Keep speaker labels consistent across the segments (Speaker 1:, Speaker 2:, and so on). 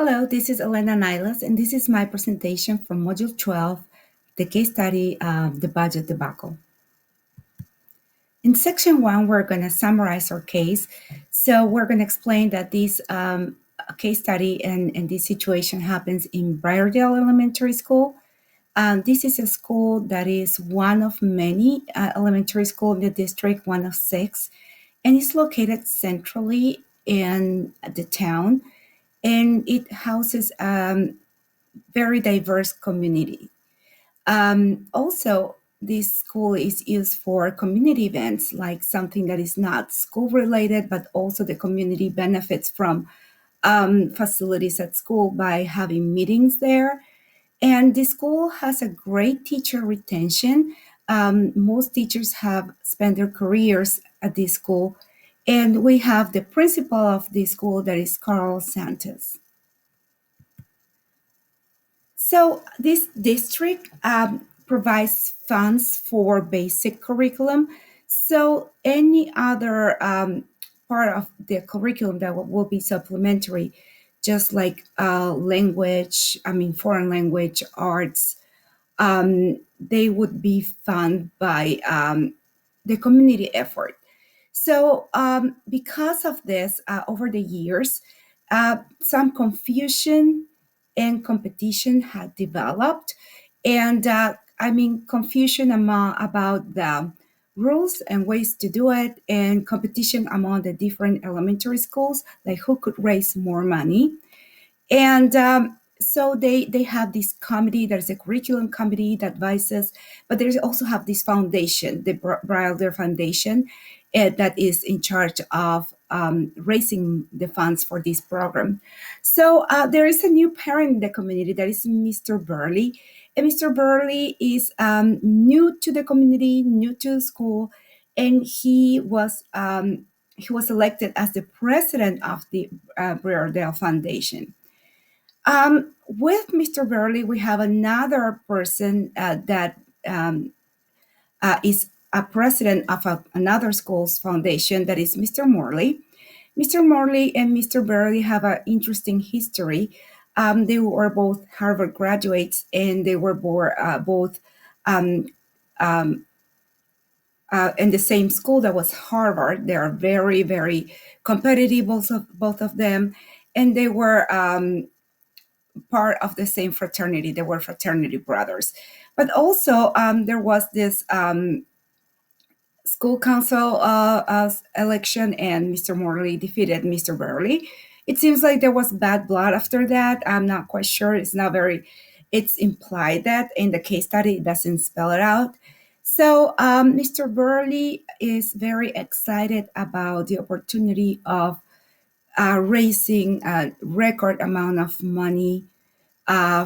Speaker 1: Hello, this is ENilhas, and this is my presentation from Module 12, the case study The Budget Debacle. In Section 1, we're going to summarize our case. So we're going to explain that this case study and this situation happens in Briardale Elementary School. This is a school that is one of many elementary schools in the district, one of 6, and it's located centrally in the town, and it houses very diverse community. Also, this school is used for community events, like something that is not school related, but also the community benefits from facilities at school by having meetings there. And the school has a great teacher retention. Most teachers have spent their careers at this school. And we have the principal of the school, that is Carl Santos. So this district provides funds for basic curriculum. So any other part of the curriculum that will be supplementary, just like foreign language, arts, they would be funded by the community effort. So, because of this, over the years, some confusion and competition had developed, and confusion about the rules and ways to do it, and competition among the different elementary schools, like who could raise more money. And so they have this committee. There's a curriculum committee that advises, but they also have this foundation, the Browder Foundation, that is in charge of raising the funds for this program. So there is a new parent in the community, that is Mr. Burley. And Mr. Burley is new to the community, new to the school, and he was elected as the president of the Briardale Foundation. With Mr. Burley, we have another person that is a president of another school's foundation, that is Mr. Morley. Mr. Morley and Mr. Burley have an interesting history. They were both Harvard graduates, and they were both in the same school, that was Harvard. They are very, very competitive, both of them, and they were part of the same fraternity. They were fraternity brothers. But also, there was this school council election, and Mr. Morley defeated Mr. Burley. It seems like there was bad blood after that. I'm not quite sure. It's implied that in the case study, it doesn't spell it out. So Mr. Burley is very excited about the opportunity of raising a record amount of money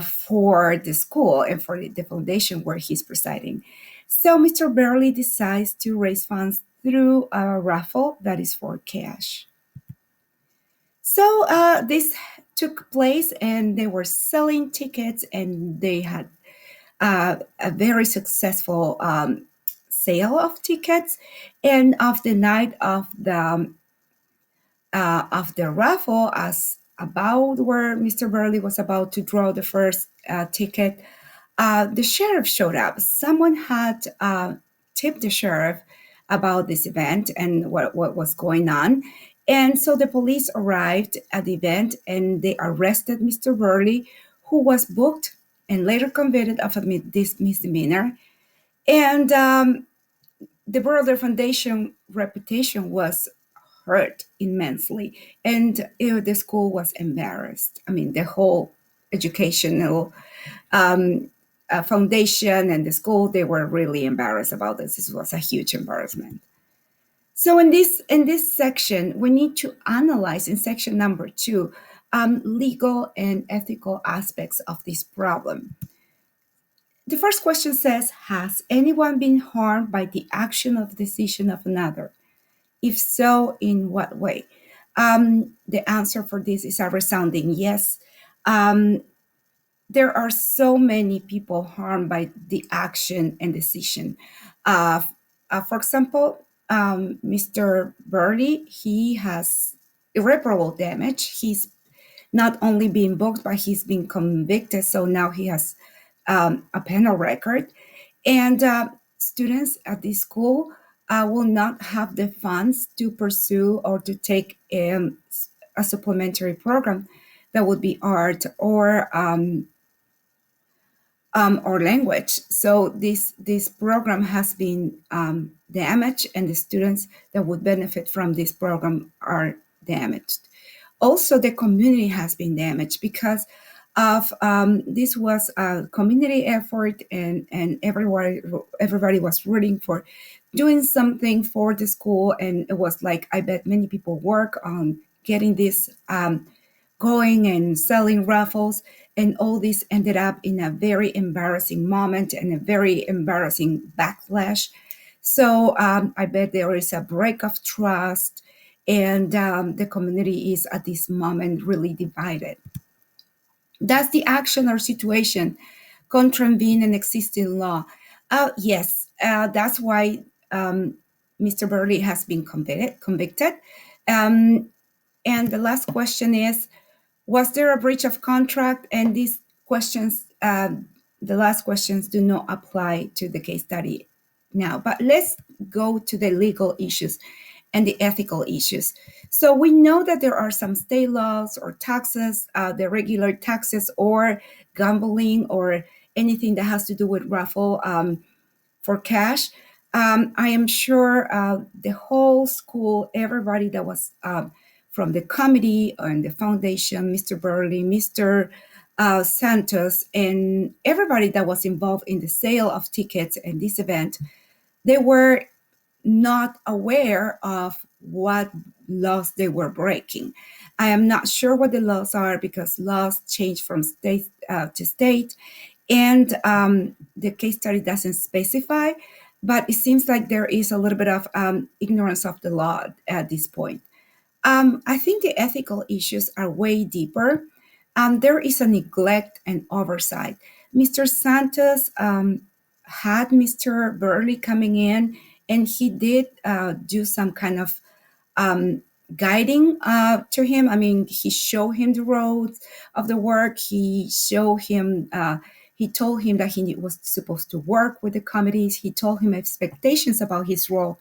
Speaker 1: for the school and for the foundation where he's presiding. So Mr. Burley decides to raise funds through a raffle that is for cash. So this took place, and they were selling tickets, and they had a very successful sale of tickets. And of the night of the raffle, as about where Mr. Burley was about to draw the first ticket, the sheriff showed up. Someone had tipped the sheriff about this event and what was going on. And so the police arrived at the event, and they arrested Mr. Burley, who was booked and later convicted of this misdemeanor. And the Brother Foundation reputation was hurt immensely, and the school was embarrassed. The whole educational foundation and the school, they were really embarrassed about this. This was a huge embarrassment. So in this section, we need to analyze, in section number 2, legal and ethical aspects of this problem. The first question says, has anyone been harmed by the action or decision of another? If so, in what way? The answer for this is a resounding yes. There are so many people harmed by the action and decision. For example, Mr. Burley, he has irreparable damage. He's not only being booked, but he's been convicted. So now he has a penal record. And students at this school will not have the funds to pursue or to take a supplementary program that would be art or language. So this program has been damaged, and the students that would benefit from this program are damaged. Also, the community has been damaged because of this was a community effort, and everybody was rooting for doing something for the school, and it was like I bet many people work on getting this going and selling raffles, and all this ended up in a very embarrassing moment and a very embarrassing backlash. So I bet there is a break of trust, and the community is at this moment really divided. Does the action or situation contravene an existing law? Yes, that's why Mr. Burley has been convicted. Um, and the last question is, was there a breach of contract? And these questions, the last questions, do not apply to the case study now. But let's go to the legal issues and the ethical issues. So we know that there are some state laws or taxes, the regular taxes or gambling or anything that has to do with raffle for cash. I am sure the whole school, everybody that was from the committee and the foundation, Mr. Burley, Mr. Santos, and everybody that was involved in the sale of tickets and this event, they were not aware of what laws they were breaking. I am not sure what the laws are because laws change from state to state, and the case study doesn't specify, but it seems like there is a little bit of ignorance of the law at this point. I think the ethical issues are way deeper. There is a neglect and oversight. Mr. Santos had Mr. Burley coming in, and he did do some kind of um, guiding to him. I mean, he showed him the roads of the work. He told him that he was supposed to work with the committees. He told him expectations about his role.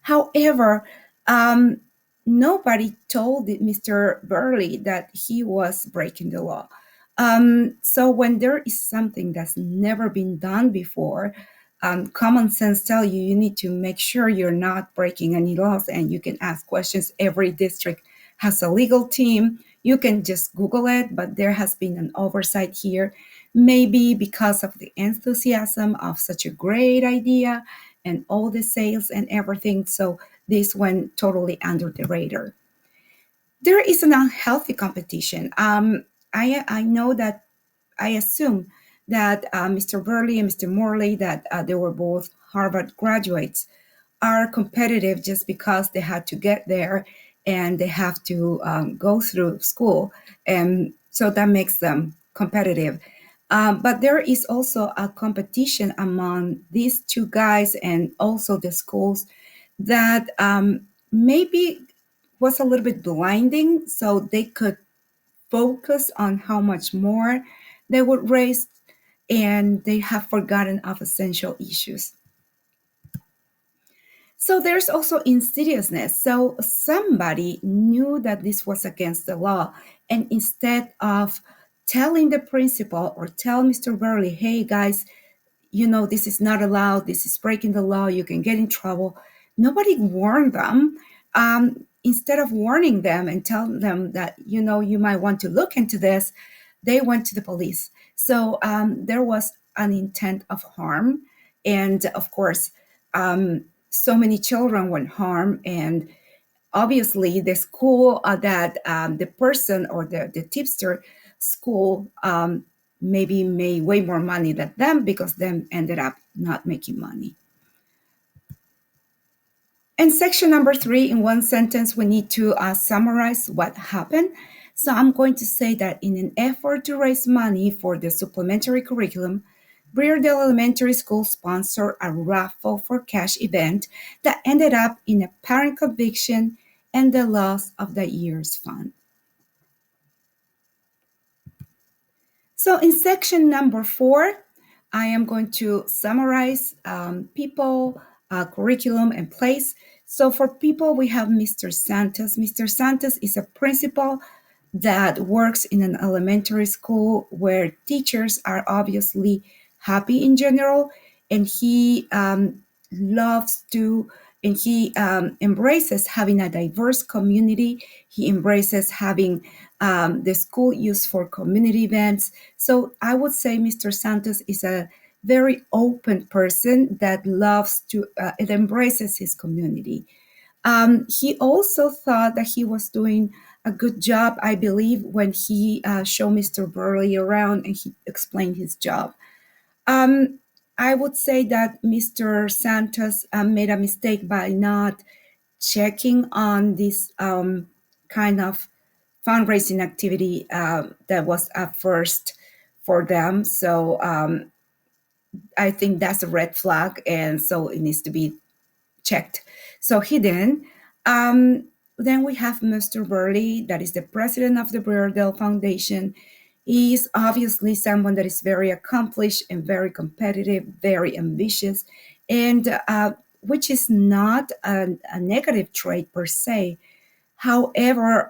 Speaker 1: However, um, nobody told Mr. Burley that he was breaking the law. So when there is something that's never been done before, common sense tell you you need to make sure you're not breaking any laws, and you can ask questions. Every district has a legal team. You can just Google it, but there has been an oversight here, maybe because of the enthusiasm of such a great idea and all the sales and everything. So this went totally under the radar. There is an unhealthy competition. I know that I assume that Mr. Burley and Mr. Morley, that they were both Harvard graduates, are competitive just because they had to get there and they have to go through school. And so that makes them competitive. But there is also a competition among these two guys and also the schools that maybe was a little bit blinding, so they could focus on how much more they would raise, and they have forgotten of essential issues. So there's also insidiousness. So somebody knew that this was against the law, and instead of telling the principal or tell Mr. Burley, hey guys, this is not allowed, this is breaking the law, you can get in trouble, nobody warned them. Instead of warning them and telling them that you might want to look into this, they went to the police. So there was an intent of harm, and of course so many children were harmed, and obviously the school that the person or the tipster school maybe made way more money than them, because them ended up not making money. And section number 3, in one sentence, we need to summarize what happened. So I'm going to say that in an effort to raise money for the supplementary curriculum, Breerdale Elementary School sponsored a raffle for cash event that ended up in a parent conviction and the loss of the year's fund. So in section number 4, I am going to summarize people, curriculum, and place. So for people, we have Mr. Santos. Mr. Santos is a principal that works in an elementary school where teachers are obviously happy in general, and he loves to and he embraces having a diverse community. He embraces having the school used for community events. So I would say Mr. Santos is a very open person that loves to it embraces his community. He also thought that he was doing a good job, I believe, when he showed Mr. Burley around and he explained his job. Um, I would say that Mr. Santos made a mistake by not checking on this kind of fundraising activity that was at first for them. So I think that's a red flag, and so it needs to be checked. So he didn't. Um, then we have Mr. Burley, that is the president of the Breardale Foundation. He's obviously someone that is very accomplished and very competitive, very ambitious, and which is not a negative trait per se. However,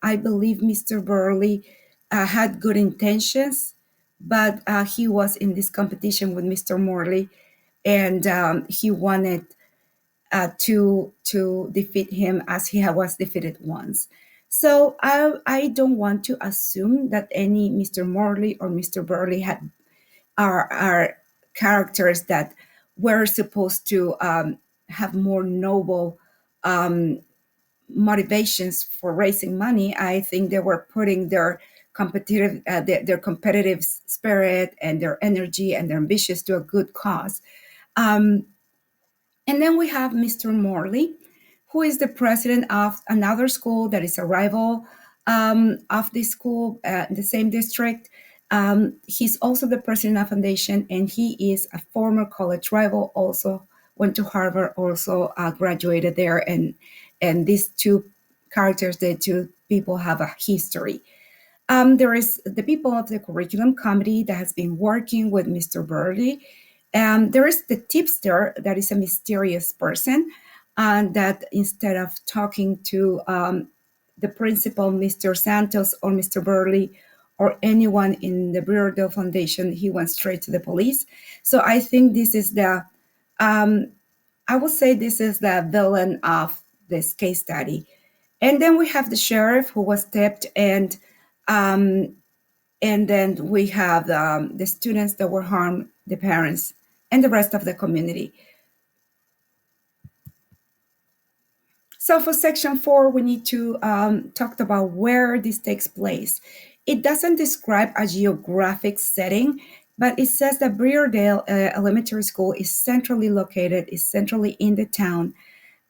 Speaker 1: I believe Mr. Burley had good intentions, but he was in this competition with Mr. Morley, and he wanted to defeat him as he was defeated once. So I don't want to assume that any Mr. Morley or Mr. Burley are characters that were supposed to have more noble um, motivations for raising money. I think they were putting their competitive spirit and their energy and their ambitions to a good cause. Um, and then we have Mr. Morley, who is the president of another school that is a rival of this school in the same district. He's also the president of foundation, and he is a former college rival. Also went to Harvard. Also graduated there, and these two characters, the two people, have a history. There is the people of the curriculum committee that has been working with Mr. Burley. There is the tipster that is a mysterious person, and that instead of talking to the principal, Mr. Santos or Mr. Burley or anyone in the Breardale Foundation, he went straight to the police. So I think this is um, I would say this is the villain of this case study. And then we have the sheriff who was tipped, um, and then we have the students that were harmed, the parents, and the rest of the community. So for section 4, we need to talk about where this takes place. It doesn't describe a geographic setting, but it says that Breardale Elementary School is centrally located, is centrally in the town,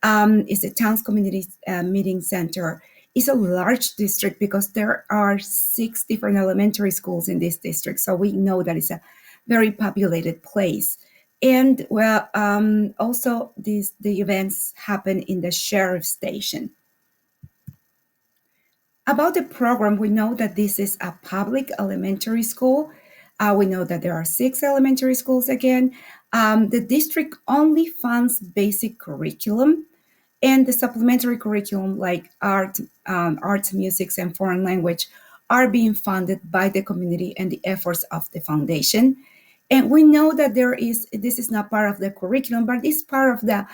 Speaker 1: is the town's community meeting center. It's a large district because there are 6 different elementary schools in this district. So we know that it's a very populated place. And well, also the events happen in the sheriff's station. About the program, we know that this is a public elementary school. We know that there are 6 elementary schools again. The district only funds basic curriculum, and the supplementary curriculum like arts, music, and foreign language are being funded by the community and the efforts of the foundation. And we know that this is not part of the curriculum, but it's part of the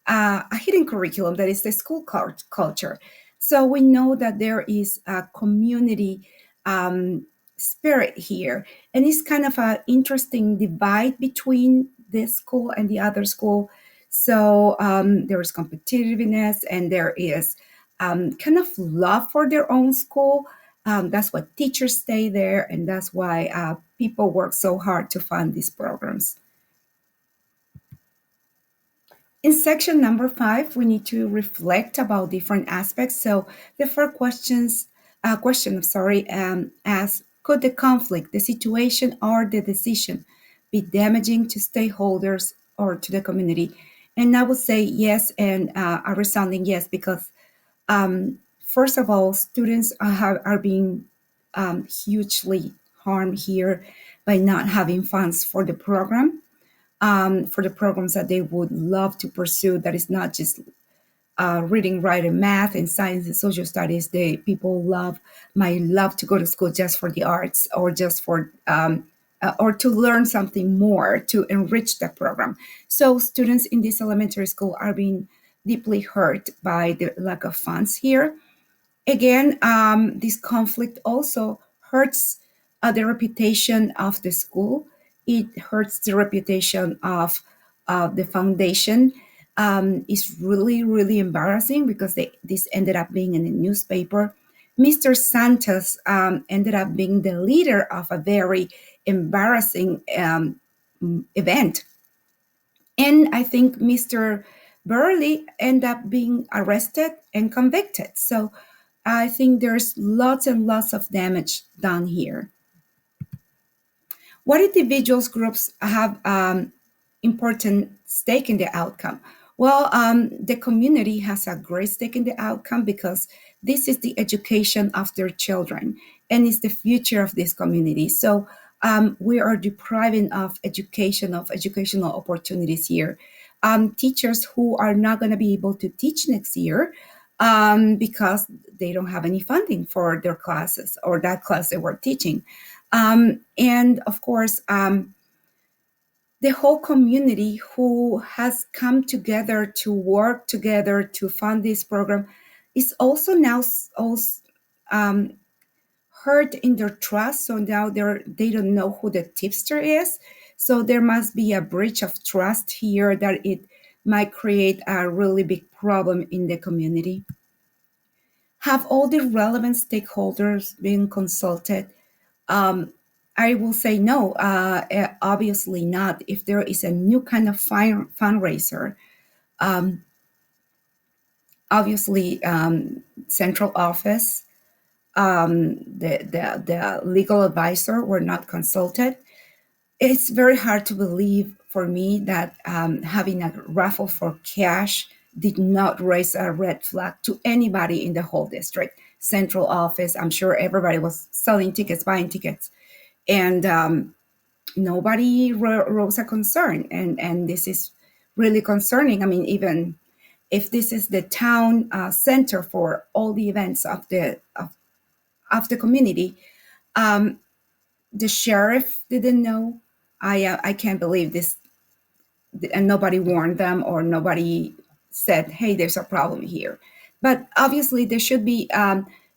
Speaker 1: a hidden curriculum that is the school culture. So we know that there is a community um, spirit here, and it's kind of an interesting divide between this school and the other school. So there is competitiveness, and there is kind of love for their own school. That's why teachers stay there, and that's why people work so hard to fund these programs. In section number 5, we need to reflect about different aspects. So the first question, sorry, asks, could the conflict, the situation, or the decision be damaging to stakeholders or to the community? And I would say yes, and a resounding yes, because first of all, students are being hugely harmed here by not having funds for the programs that they would love to pursue. That is not just reading, writing, math, and science and social studies. They people might love to go to school just for the arts or just for or to learn something more to enrich the program. So students in this elementary school are being deeply hurt by the lack of funds here. Again, this conflict also hurts the reputation of the school. It hurts the reputation of the foundation. It's really, really embarrassing because this ended up being in the newspaper. Mr. Santos ended up being the leader of a very embarrassing event. And I think Mr. Burley ended up being arrested and convicted. So I think there's lots and lots of damage done here. What individuals groups have important stake in the outcome? Well, the community has a great stake in the outcome because this is the education of their children and it's the future of this community. So we are depriving of education, of educational opportunities here. Teachers who are not going to be able to teach next year because they don't have any funding for their classes or that class they were teaching. And of course, the whole community who has come together to work together to fund this program is also now also, um, hurt in their trust. So now they don't know who the tipster is. So there must be a breach of trust here that it might create a really big problem in the community. Have all the relevant stakeholders been consulted? Um, I will say no, obviously not. If there is a new kind of fundraiser, um, obviously central office, the legal advisor were not consulted. It's very hard to believe for me that having a raffle for cash did not raise a red flag to anybody in the whole district. Central office, I'm sure everybody was selling tickets, buying tickets, and nobody rose a concern. And this is really concerning. I mean, even if this is the town center for all the events of the community, um, the sheriff didn't know. I can't believe this, and nobody warned them or nobody said, "Hey, there's a problem here." But obviously, there should be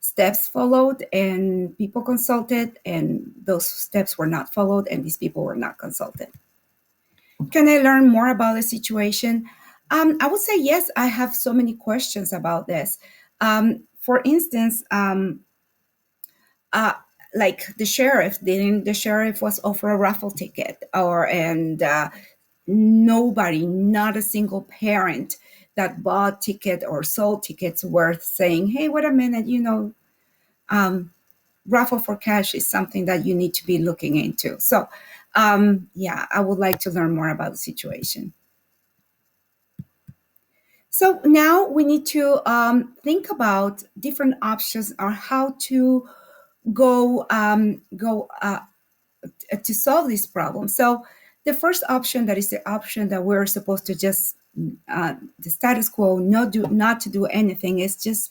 Speaker 1: steps followed and people consulted, and those steps were not followed, and these people were not consulted. Can I learn more about the situation? I would say yes. I have so many questions about this. For instance, uh, like the sheriff was offered a raffle ticket, or and nobody, not a single parent that bought ticket or sold tickets worth saying, "Hey, wait a minute, um, raffle for cash is something that you need to be looking into." So, yeah, I would like to learn more about the situation. So now we need to think about different options or how to go to solve this problem. So the first option, that is the option that we're supposed to just the status quo, not to do anything, is just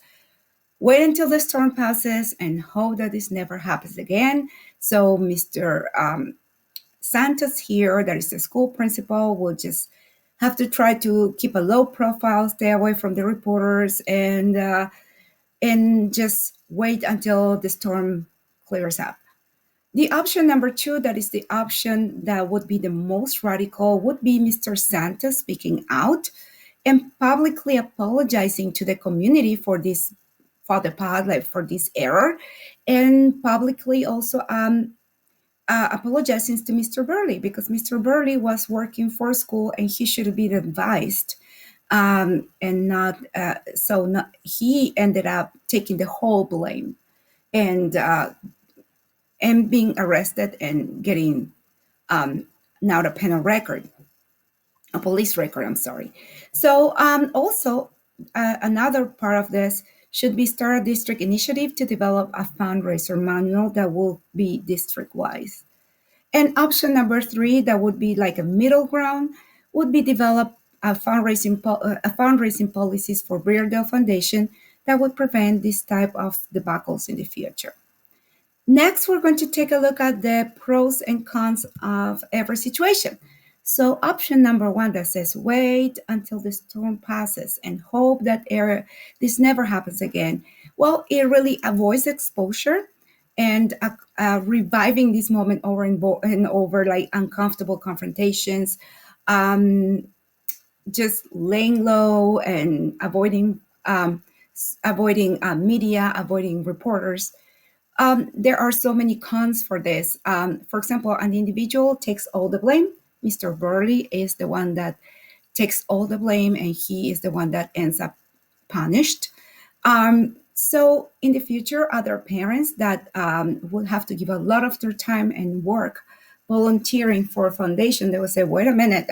Speaker 1: wait until the storm passes and hope that this never happens again. So Mr. Santos here, that is the school principal, will just have to try to keep a low profile, stay away from the reporters, and just wait until the storm clears up. The option number two, that is the option that would be the most radical, would be Mr. Santos speaking out and publicly apologizing to the community for this, for the like for this error, and publicly also apologizing to Mr. Burley, because Mr. Burley was working for school and he should have been advised, and not so. Not, he ended up taking the whole blame and being arrested and getting now a penal record, a police record. I'm sorry. So also another part of this, should be start a district initiative to develop a fundraiser manual that will be district wise. And option number three, that would be like a middle ground, would be develop a fundraising policies for Breardale Foundation that would prevent this type of debacles in the future. Next, we're going to take a look at the pros and cons of every situation. So, option number one that says wait until the storm passes and hope that this never happens again. Well, it really avoids exposure and reviving this moment over and over, like uncomfortable confrontations, um, just laying low and avoiding media, avoiding reporters. There are so many cons for this. For example, an individual takes all the blame. Mr. Burley is the one that takes all the blame, and he is the one that ends up punished. So in the future, other parents that will have to give a lot of their time and work volunteering for a foundation, they will say, wait a minute,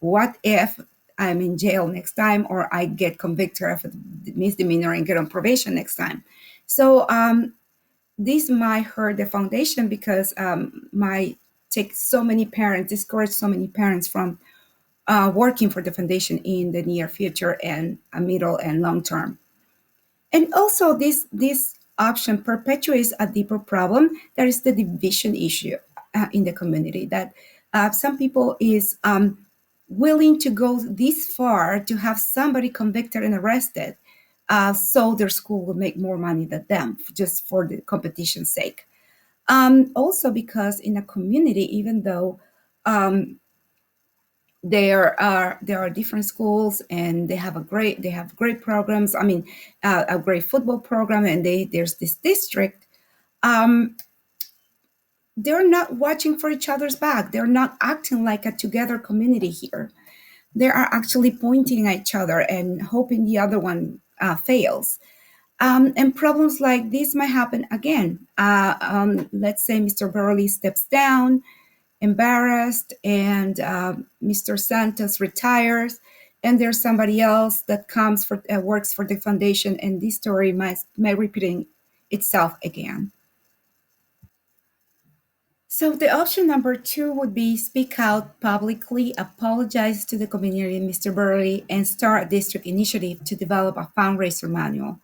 Speaker 1: what if I'm in jail next time, or I get convicted of a misdemeanor and get on probation next time? So this might hurt the foundation because might take so many parents, discourage so many parents from working for the foundation in the near future and a middle and long term. And also, this option perpetuates a deeper problem. That is the division issue in the community. That some people is willing to go this far to have somebody convicted and arrested, so their school will make more money than them, just for the competition's sake. Also, because in a community, even though there are different schools and they have great programs. I mean, a great football program, and there's this district. Um, they're not watching for each other's back. They're not acting like a together community here. They are actually pointing at each other and hoping the other one fails. And problems like this might happen again. Let's say Mr. Burley steps down, embarrassed, and Mr. Santos retires, and there's somebody else that comes for works for the foundation, and this story might repeating itself again. So the option number two would be speak out publicly, apologize to the community, Mr. Burley, and start a district initiative to develop a fundraiser manual.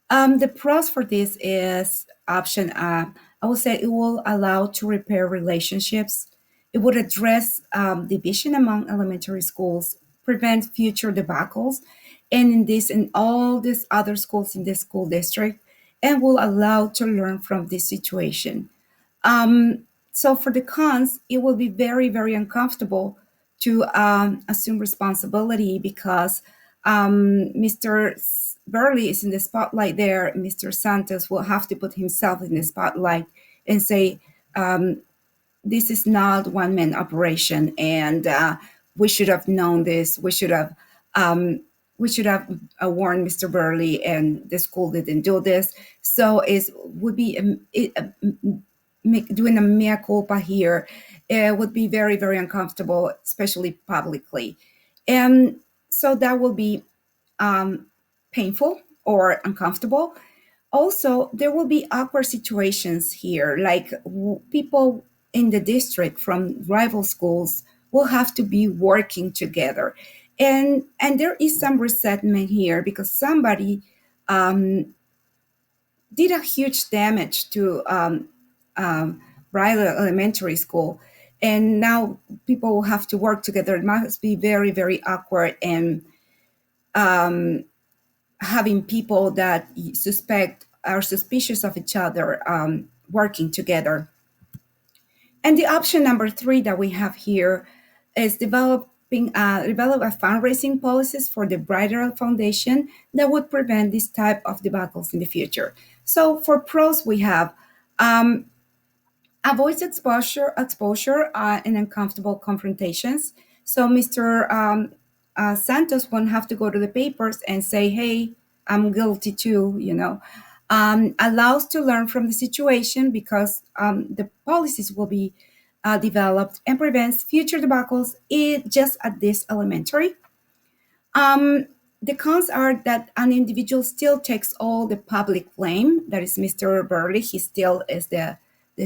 Speaker 1: The pros for this is option I would say it will allow to repair relationships. It would address division among elementary schools, prevent future debacles, and in all these other schools in this school district, and will allow to learn from this situation. So for the cons, it will be very, very uncomfortable to assume responsibility because Mr. Burley is in the spotlight there. Mr. Santos will have to put himself in the spotlight and say, this is not one man operation, and we should have known this. We should have warned Mr. Burley, and the school didn't do this. So it would be doing a mea culpa here. It would be very, very uncomfortable, especially publicly, and so that will be um, painful or uncomfortable. Also, there will be awkward situations here, like people in the district from rival schools will have to be working together, and there is some resentment here because somebody um, did a huge damage to Bridal Elementary School, and now people will have to work together. It must be very, very awkward, and um, having people that suspect are suspicious of each other working together. And the option number three that we have here is develop a fundraising policies for the Bridal Foundation that would prevent this type of debacles in the future. So for pros, we have um, avoids exposure and uncomfortable confrontations. So Mr. Santos won't have to go to the papers and say, "Hey, I'm guilty too." Allows to learn from the situation because the policies will be developed and prevents future debacles just at this elementary. The cons are that an individual still takes all the public blame. That is Mr. Burley. He still is the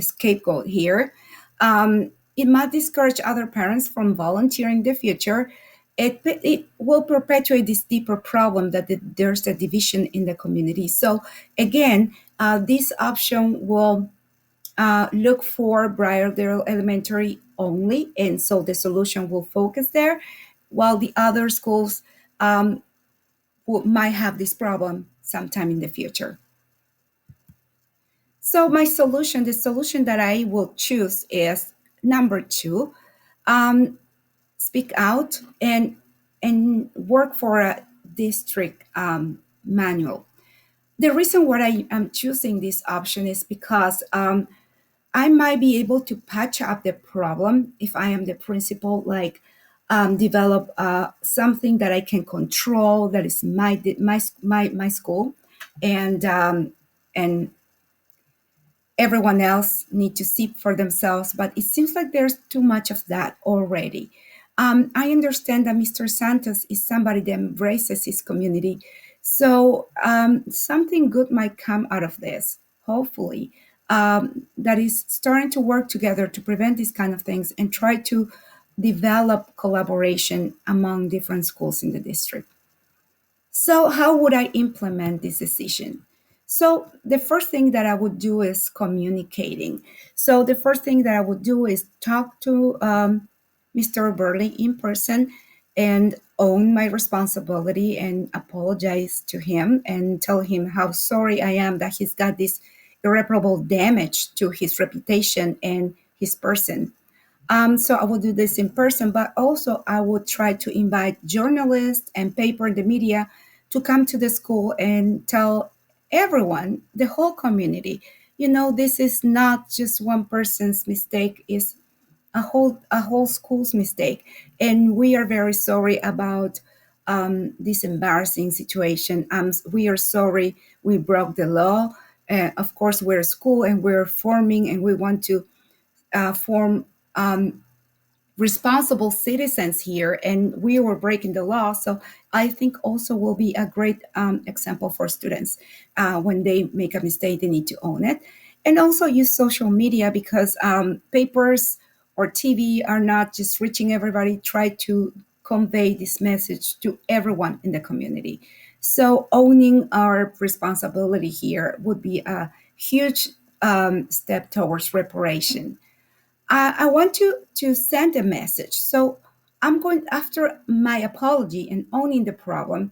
Speaker 1: scapegoat here. It might discourage other parents from volunteering in the future. It will perpetuate this deeper problem that there's a division in the community. So, again, this option will look for Briardale Elementary only, and so the solution will focus there, while the other schools might have this problem sometime in the future. So my solution, the solution that I will choose is number two, um, speak out and work for a district manual. The reason why I am choosing this option is because I might be able to patch up the problem if I am the principal, like develop something that I can control that is my school, and everyone else need to see for themselves. But it seems like there's too much of that already. I understand that Mr. Santos is somebody that embraces his community, so something good might come out of this. Hopefully, that is starting to work together to prevent these kind of things and try to develop collaboration among different schools in the district. So, how would I implement this decision? So, the first thing that I would do is communicating. So, the first thing that I would do is talk to Mr. Burley in person and own my responsibility and apologize to him and tell him how sorry I am that he's got this irreparable damage to his reputation and his person. So I will do this in person, but also I would try to invite journalists and paper and the media to come to the school and tell everyone, the whole community, this is not just one person's mistake; it's a whole school's mistake, and we are very sorry about this embarrassing situation. We are sorry we broke the law. Of course, we're a school and we're forming, and we want to form responsible citizens here, and we were breaking the law. So I think also will be a great example for students. When they make a mistake, they need to own it, and also use social media, because papers or TV are not just reaching everybody. Try to convey this message to everyone in the community. So owning our responsibility here would be a huge step towards reparation. I want to send a message. So I'm going, after my apology and owning the problem,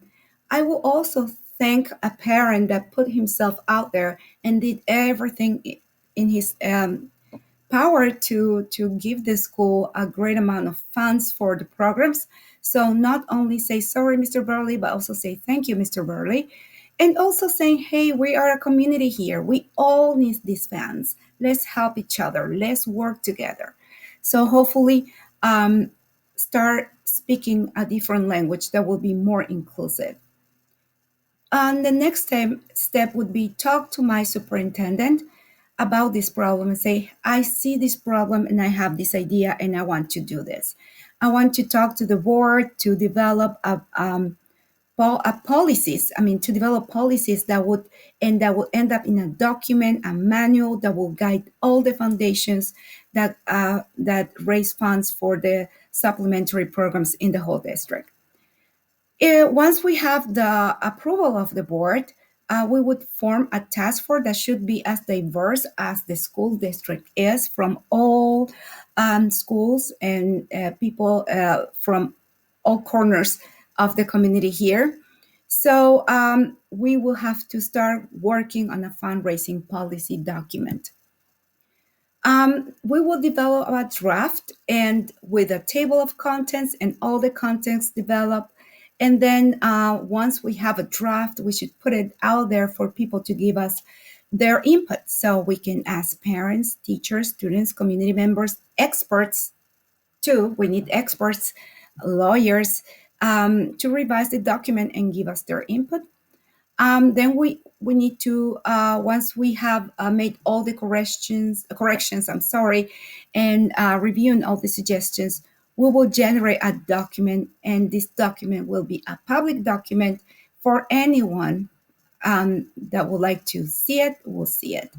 Speaker 1: I will also thank a parent that put himself out there and did everything in his power to give the school a great amount of funds for the programs. So not only say sorry, Mr. Burley, but also say thank you, Mr. Burley. And also saying, hey, we are a community here. We all need these funds. Let's help each other. Let's work together. So hopefully start speaking a different language that will be more inclusive. And the next step would be talk to my superintendent about this problem and say, I see this problem and I have this idea and I want to do this. I want to talk to the board to develop policies. I mean, to develop policies that would end up in a document, a manual that will guide all the foundations that raise funds for the supplementary programs in the whole district. Once we have the approval of the board, we would form a task force that should be as diverse as the school district is, from all schools and people from all corners of the community here. So we will have to start working on a fundraising policy document. We will develop a draft and with a table of contents and all the contents developed. And then once we have a draft, we should put it out there for people to give us their input. So we can ask parents, teachers, students, community members, experts too. We need experts, lawyers, to revise the document and give us their input. Then we need to, once we have made all the corrections, I'm sorry, and reviewing all the suggestions, we will generate a document, and this document will be a public document for anyone that would like to see it, will see it.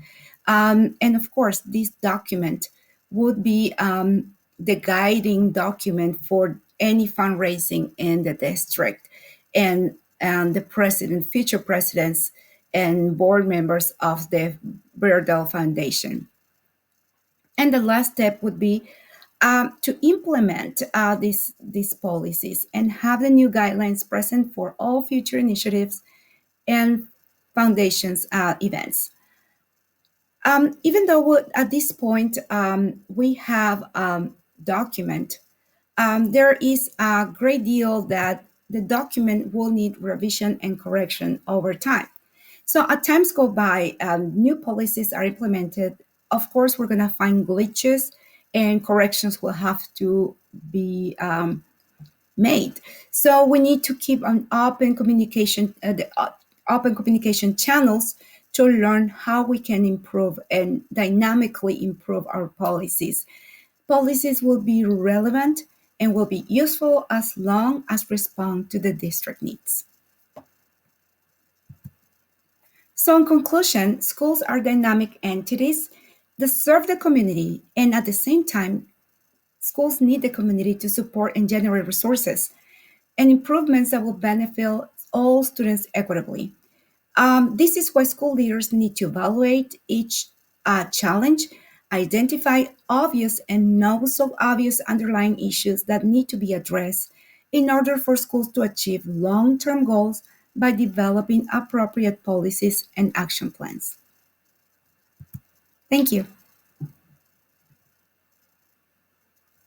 Speaker 1: And of course, this document would be the guiding document for any fundraising in the district, and the president, future presidents, and board members of the Berdell Foundation. And the last step would be to implement these policies and have the new guidelines present for all future initiatives and foundations events. Even though at this point we have document, there is a great deal that the document will need revision and correction over time. So as times go by, new policies are implemented. Of course, we're going to find glitches, and corrections will have to be made. So we need to keep an open communication, open communication channels to learn how we can improve and dynamically improve our policies. Policies will be relevant and will be useful as long as respond to the district needs. So in conclusion, schools are dynamic entities that serve the community, and at the same time, schools need the community to support and generate resources and improvements that will benefit all students equitably. This is why school leaders need to evaluate each challenge, identify obvious and not so obvious underlying issues that need to be addressed in order for schools to achieve long term goals by developing appropriate policies and action plans. Thank you.